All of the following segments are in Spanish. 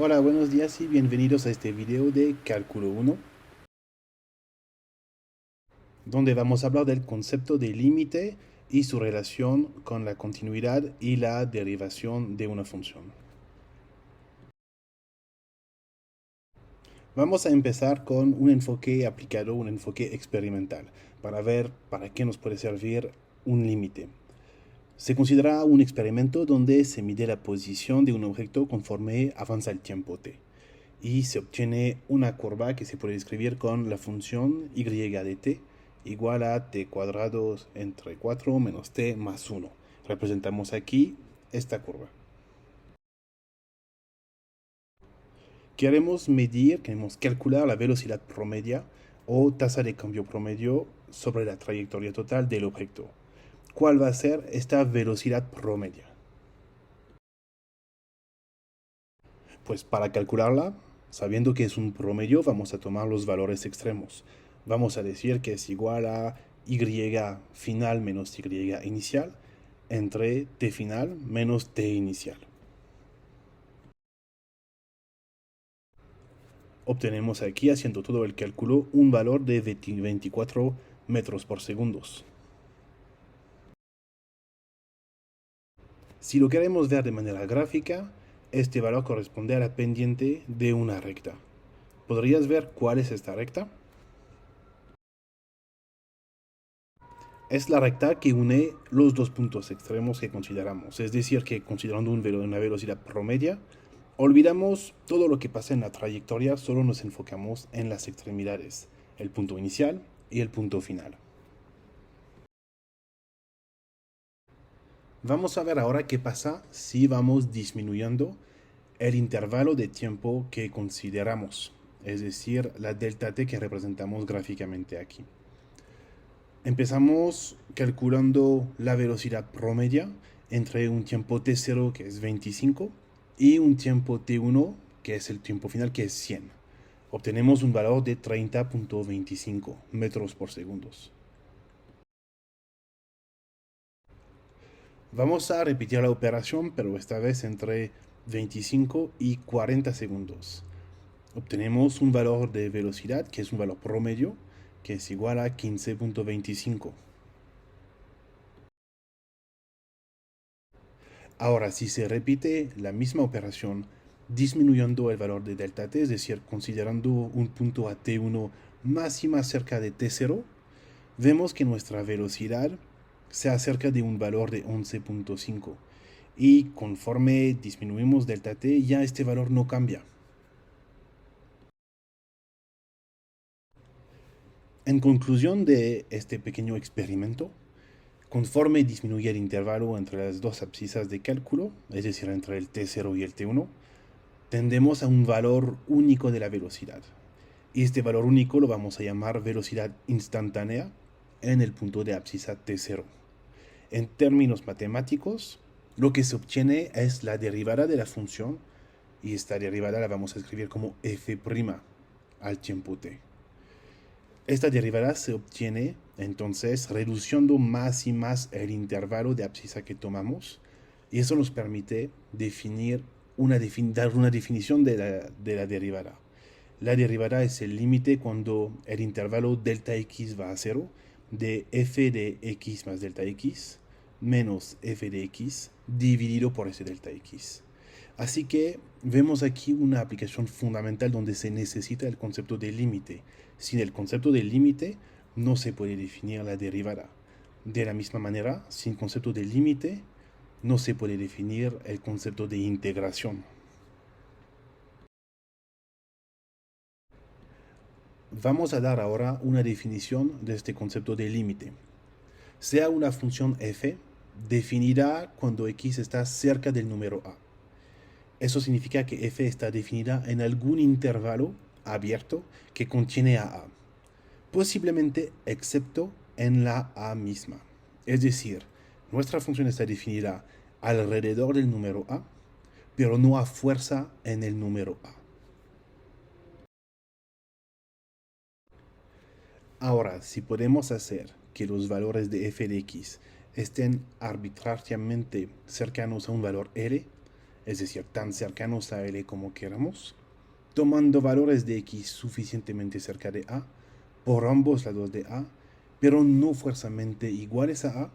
Hola, buenos días y bienvenidos a este video de Cálculo 1, donde vamos a hablar del concepto de límite y su relación con la continuidad y la derivación de una función. Vamos a empezar con un enfoque aplicado, un enfoque experimental, para ver para qué nos puede servir un límite. Se considera un experimento donde se mide la posición de un objeto conforme avanza el tiempo t. Y se obtiene una curva que se puede escribir con la función y de t igual a t cuadrado entre 4 menos t más 1. Representamos aquí esta curva. Queremos calcular la velocidad promedia o tasa de cambio promedio sobre la trayectoria total del objeto. ¿Cuál va a ser esta velocidad promedia? Pues para calcularla, sabiendo que es un promedio, vamos a tomar los valores extremos. Vamos a decir que es igual a y final menos y inicial entre t final menos t inicial. Obtenemos aquí, haciendo todo el cálculo, un valor de 24 metros por segundo. Si lo queremos ver de manera gráfica, este valor corresponde a la pendiente de una recta. ¿Podrías ver cuál es esta recta? Es la recta que une los dos puntos extremos que consideramos. Es decir, que considerando una velocidad promedia, olvidamos todo lo que pasa en la trayectoria, solo nos enfocamos en las extremidades, el punto inicial y el punto final. Vamos a ver ahora qué pasa si vamos disminuyendo el intervalo de tiempo que consideramos, es decir, la delta t que representamos gráficamente aquí. Empezamos calculando la velocidad promedia entre un tiempo t0 que es 25 y un tiempo t1 que es el tiempo final que es 100. Obtenemos un valor de 30.25 metros por segundo. Vamos a repetir la operación, pero esta vez entre 25 y 40 segundos. Obtenemos un valor de velocidad que es un valor promedio que es igual a 15.25. Ahora, si se repite la misma operación disminuyendo el valor de delta t, es decir, considerando un punto a t1 más y más cerca de t0, vemos que nuestra velocidad se acerca de un valor de 11.5. Y conforme disminuimos delta t, ya este valor no cambia. En conclusión de este pequeño experimento, conforme disminuye el intervalo entre las dos abscisas de cálculo, es decir, entre el t0 y el t1, tendemos a un valor único de la velocidad. Y este valor único lo vamos a llamar velocidad instantánea en el punto de abscisa t0. En términos matemáticos, lo que se obtiene es la derivada de la función, y esta derivada la vamos a escribir como f' al tiempo t. Esta derivada se obtiene entonces reduciendo más y más el intervalo de abscisa que tomamos, y eso nos permite dar una definición de la derivada. La derivada es el límite cuando el intervalo delta x va a 0 de f de x más delta x menos f de x dividido por ese delta x. Así que vemos aquí una aplicación fundamental donde se necesita el concepto de límite. Sin el concepto de límite no se puede definir la derivada. De la misma manera, sin concepto de límite no se puede definir el concepto de integración. Vamos a dar ahora una definición de este concepto de límite. Sea una función f definida cuando x está cerca del número a. Eso significa que f está definida en algún intervalo abierto que contiene a, posiblemente excepto en la a misma. Es decir, nuestra función está definida alrededor del número a, pero no a fuerza en el número a. Ahora, si podemos hacer que los valores de f de x estén arbitrariamente cercanos a un valor L, es decir, tan cercanos a L como queramos, tomando valores de X suficientemente cerca de A, por ambos lados de A, pero no forzosamente iguales a A,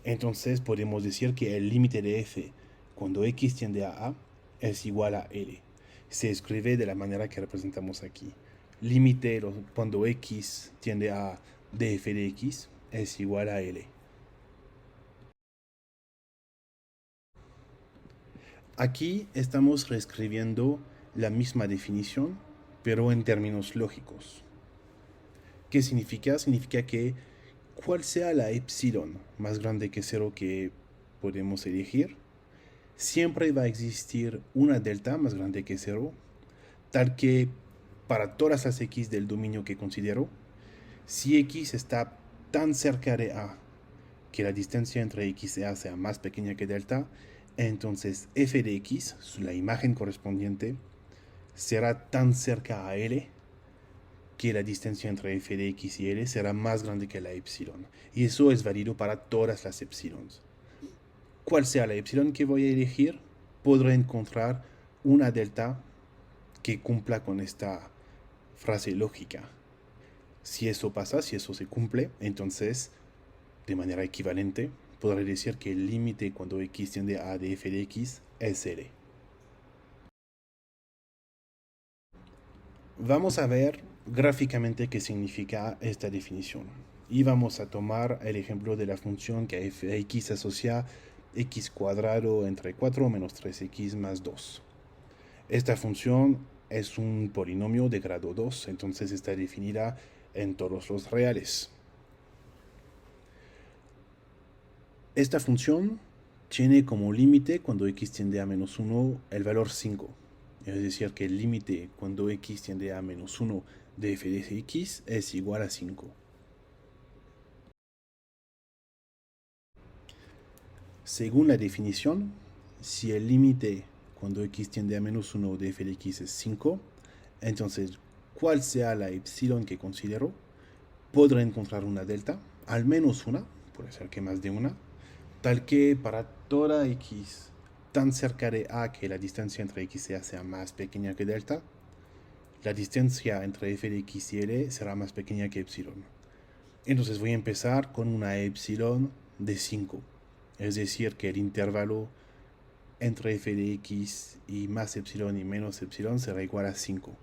entonces podemos decir que el límite de f cuando x tiende a es igual a L. Se escribe de la manera que representamos aquí. Límite cuando x tiende a de f de x es igual a L. Aquí estamos reescribiendo la misma definición, pero en términos lógicos. ¿Qué significa? Significa que cual sea la epsilon más grande que 0 que podemos elegir, siempre va a existir una delta más grande que 0, tal que para todas las x del dominio que considero, si x está tan cerca de A que la distancia entre x y A sea más pequeña que delta, entonces f de x, la imagen correspondiente, será tan cerca a L que la distancia entre f de x y L será más grande que la epsilon. Y eso es válido para todas las epsilons. Cual sea la epsilon que voy a elegir, podré encontrar una delta que cumpla con esta frase lógica. Si eso pasa, si eso se cumple, entonces, de manera equivalente, podré decir que el límite cuando x tiende a de f de x es L. Vamos a ver gráficamente qué significa esta definición. Y vamos a tomar el ejemplo de la función que f de x asocia x cuadrado entre 4 menos 3x más 2. Esta función es un polinomio de grado 2, entonces está definida en todos los reales. Esta función tiene como límite cuando x tiende a menos 1 el valor 5. Es decir, que el límite cuando x tiende a menos 1 de f de x es igual a 5. Según la definición, si el límite cuando x tiende a menos 1 de f de x es 5, entonces, cual sea la epsilon que considero, podré encontrar una delta, al menos una, puede ser que más de una, tal que para toda x tan cerca de A que la distancia entre x y A sea más pequeña que delta, la distancia entre f de x y L será más pequeña que epsilon. Entonces voy a empezar con una epsilon de 5. Es decir, que el intervalo entre f de x y más epsilon y menos epsilon será igual a 5.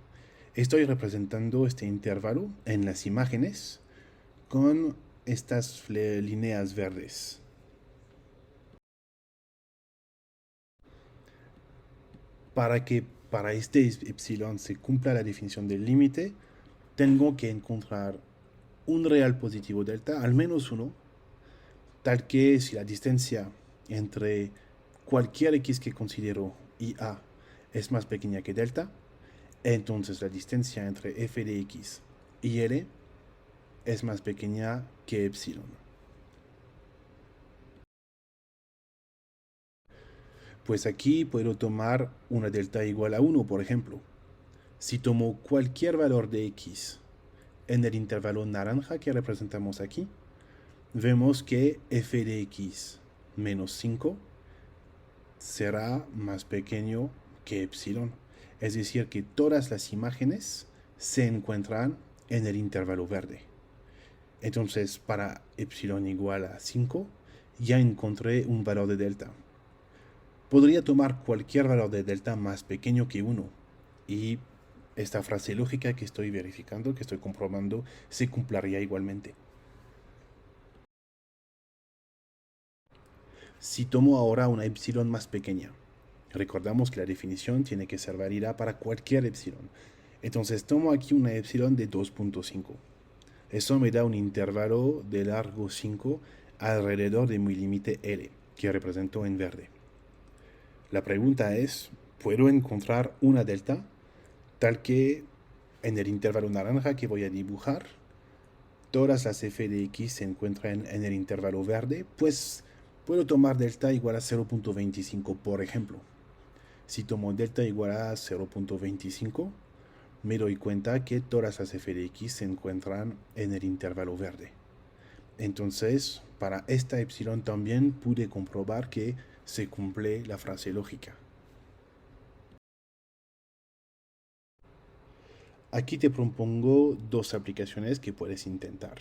Estoy representando este intervalo en las imágenes con estas líneas verdes. Para que para este epsilon se cumpla la definición del límite, tengo que encontrar un real positivo delta, al menos uno, tal que si la distancia entre cualquier x que considero y A es más pequeña que delta, entonces la distancia entre f de x y L es más pequeña que epsilon. Pues aquí puedo tomar una delta igual a 1, por ejemplo. Si tomo cualquier valor de x en el intervalo naranja que representamos aquí, vemos que f de x menos 5 será más pequeño que epsilon. Es decir, que todas las imágenes se encuentran en el intervalo verde. Entonces, para epsilon igual a 5, ya encontré un valor de delta. Podría tomar cualquier valor de delta más pequeño que 1 y esta frase lógica que estoy verificando, que estoy comprobando, se cumpliría igualmente. Si tomo ahora una epsilon más pequeña, recordamos que la definición tiene que ser válida para cualquier epsilon. Entonces tomo aquí una epsilon de 2.5. Eso me da un intervalo de largo 5 alrededor de mi límite L, que represento en verde. La pregunta es, ¿puedo encontrar una delta tal que en el intervalo naranja que voy a dibujar, todas las f de x se encuentran en el intervalo verde? Pues puedo tomar delta igual a 0.25, por ejemplo. Si tomo delta igual a 0.25, me doy cuenta que todas las f de x se encuentran en el intervalo verde. Entonces, para esta epsilon también pude comprobar que se cumple la frase lógica. Aquí te propongo dos aplicaciones que puedes intentar.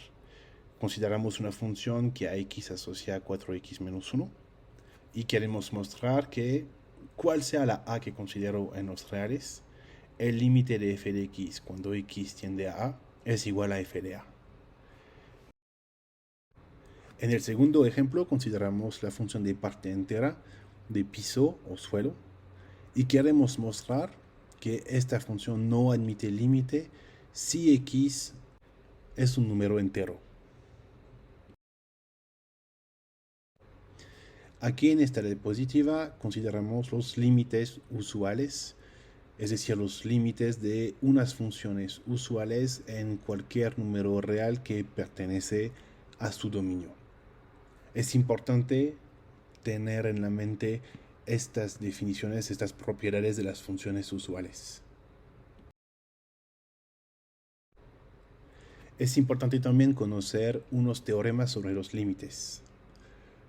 Consideramos una función que a x asocia a 4x menos 1 y queremos mostrar que cuál sea la a que considero en los reales, el límite de f de x cuando x tiende a es igual a f de a. En el segundo ejemplo consideramos la función de parte entera de piso o suelo y queremos mostrar que esta función no admite límite si x es un número entero. Aquí en esta diapositiva consideramos los límites usuales, es decir, los límites de unas funciones usuales en cualquier número real que pertenece a su dominio. Es importante tener en la mente estas definiciones, estas propiedades de las funciones usuales. Es importante también conocer unos teoremas sobre los límites.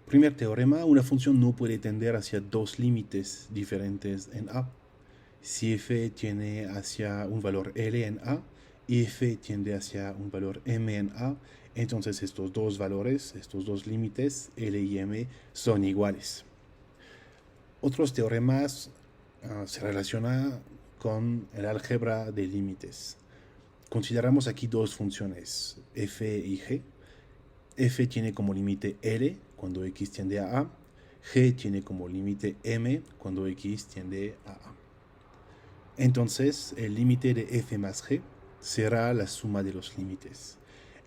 Primer teorema, una función no puede tender hacia dos límites diferentes en A. Si f tiende hacia un valor L en A y f tiende hacia un valor M en A, entonces estos dos valores, estos dos límites, L y M, son iguales. Otros teoremas se relacionan con el álgebra de límites. Consideramos aquí dos funciones, f y g. F tiene como límite L cuando x tiende a A. G tiene como límite M cuando x tiende a A. Entonces, el límite de f más g será la suma de los límites.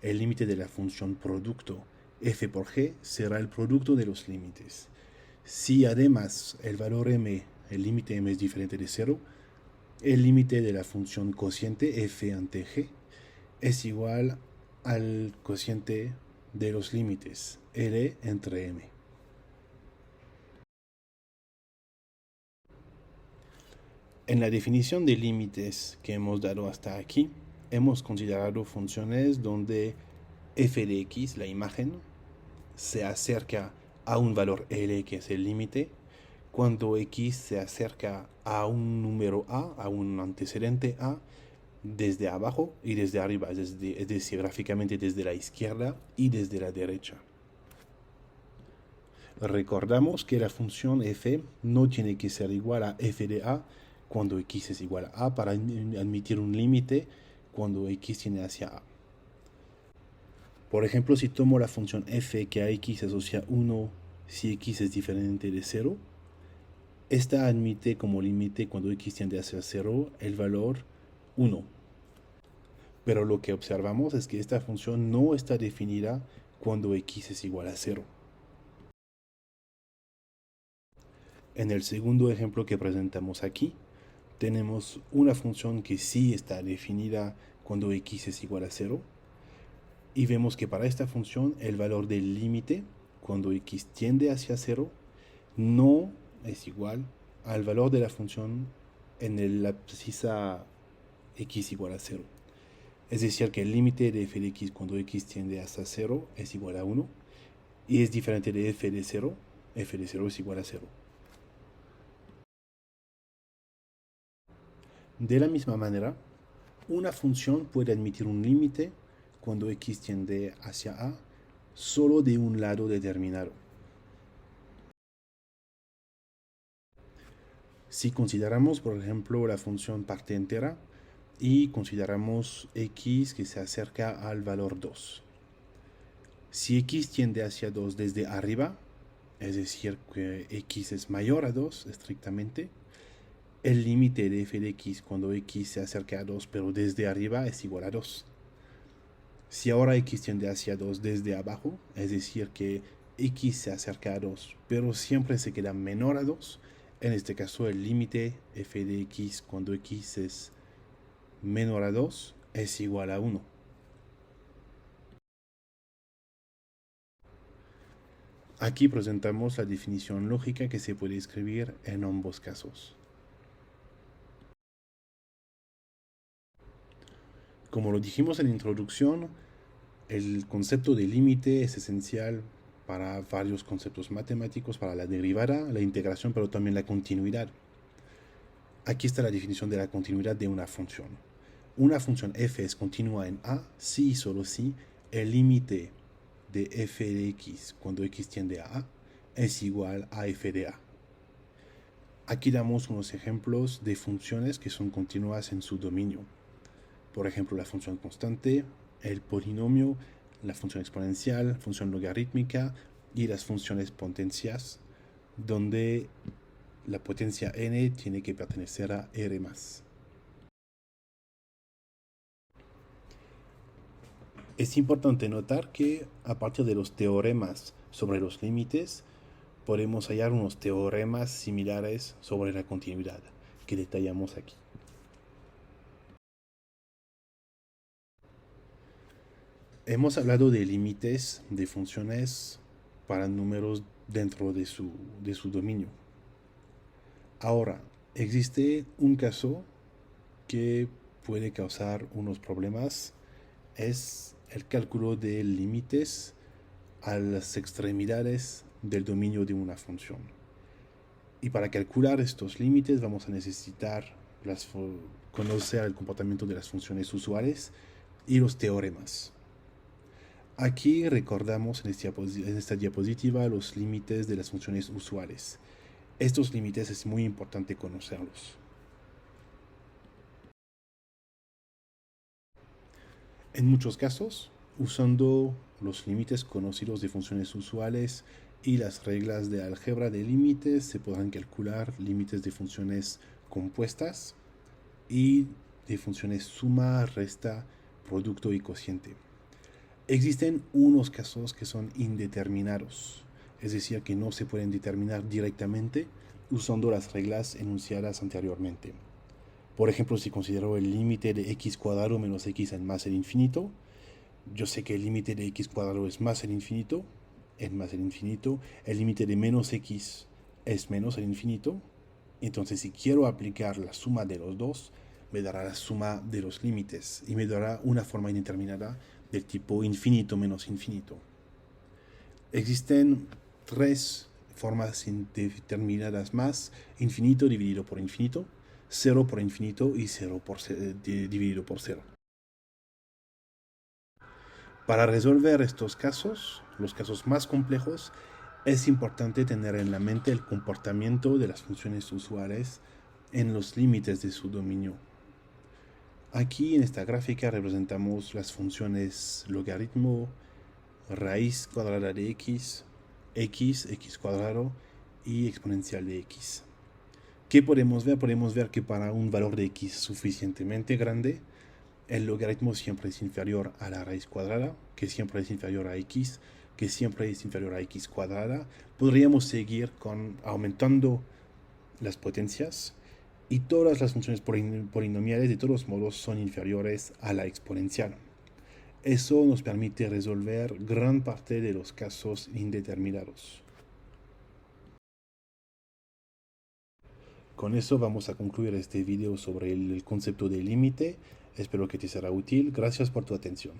El límite de la función producto f por g será el producto de los límites. Si además el valor m, el límite m es diferente de 0, el límite de la función cociente f ante g es igual al cociente de los límites L entre m. En la definición de límites que hemos dado hasta aquí, hemos considerado funciones donde f de x, la imagen, se acerca a un valor L, que es el límite, cuando x se acerca a un número a, a un antecedente a, desde abajo y desde arriba, es decir, gráficamente desde la izquierda y desde la derecha. Recordamos que la función f no tiene que ser igual a f de a cuando x es igual a para admitir un límite cuando x tiende hacia a. Por ejemplo, si tomo la función f que a x asocia 1 si x es diferente de 0, esta admite como límite cuando x tiende hacia 0 el valor 1. Pero lo que observamos es que esta función no está definida cuando x es igual a 0. En el segundo ejemplo que presentamos aquí, tenemos una función que sí está definida cuando x es igual a 0. Y vemos que para esta función el valor del límite cuando x tiende hacia 0 no es igual al valor de la función en la abscisa x igual a 0. Es decir, que el límite de f de x cuando x tiende hasta 0 es igual a 1 y es diferente de f de 0. F de 0 es igual a 0. De la misma manera, una función puede admitir un límite cuando x tiende hacia a solo de un lado determinado. Si consideramos, por ejemplo, la función parte entera y consideramos x que se acerca al valor 2. Si x tiende hacia 2 desde arriba, es decir, que x es mayor a 2 estrictamente, el límite de f de x cuando x se acerca a 2 pero desde arriba es igual a 2. Si ahora x tiende hacia 2 desde abajo, es decir, que x se acerca a 2 pero siempre se queda menor a 2, en este caso el límite f de x cuando x es menor a 2 es igual a 1. Aquí presentamos la definición lógica que se puede escribir en ambos casos. Como lo dijimos en la introducción, el concepto de límite es esencial para varios conceptos matemáticos, para la derivada, la integración, pero también la continuidad. Aquí está la definición de la continuidad de una función. una función f es continua en A si y solo si el límite de f de x cuando x tiende a A es igual a f de A. Aquí damos unos ejemplos de funciones que son continuas en su dominio. Por ejemplo, la función constante, el polinomio, la función exponencial, función logarítmica y las funciones potencias, donde la potencia n tiene que pertenecer a R+. Es importante notar que a partir de los teoremas sobre los límites, podemos hallar unos teoremas similares sobre la continuidad, que detallamos aquí. Hemos hablado de límites de funciones para números dentro de su dominio. Ahora, existe un caso que puede causar unos problemas, es el cálculo de límites a las extremidades del dominio de una función. Y para calcular estos límites vamos a necesitar conocer el comportamiento de las funciones usuales y los teoremas. Aquí recordamos en esta diapositiva los límites de las funciones usuales. Estos límites es muy importante conocerlos. En muchos casos, usando los límites conocidos de funciones usuales y las reglas de álgebra de límites, se podrán calcular límites de funciones compuestas y de funciones suma, resta, producto y cociente. Existen unos casos que son indeterminados, es decir, que no se pueden determinar directamente usando las reglas enunciadas anteriormente. Por ejemplo, si considero el límite de x cuadrado menos x en más el infinito, yo sé que el límite de x cuadrado es más el infinito, el límite de menos x es menos el infinito, entonces si quiero aplicar la suma de los dos, me dará la suma de los límites y me dará una forma indeterminada del tipo infinito menos infinito. Existen tres formas indeterminadas más: infinito dividido por infinito, 0 por infinito y 0 dividido por 0. Para resolver estos casos, los casos más complejos, es importante tener en la mente el comportamiento de las funciones usuales en los límites de su dominio. Aquí en esta gráfica representamos las funciones logaritmo, raíz cuadrada de x, x cuadrado y exponencial de x. ¿Qué podemos ver? Podemos ver que para un valor de x suficientemente grande, el logaritmo siempre es inferior a la raíz cuadrada, que siempre es inferior a x, que siempre es inferior a x cuadrada. Podríamos seguir aumentando las potencias y todas las funciones polinomiales de todos modos son inferiores a la exponencial. Eso nos permite resolver gran parte de los casos indeterminados. Con eso vamos a concluir este video sobre el concepto de límite. Espero que te será útil. Gracias por tu atención.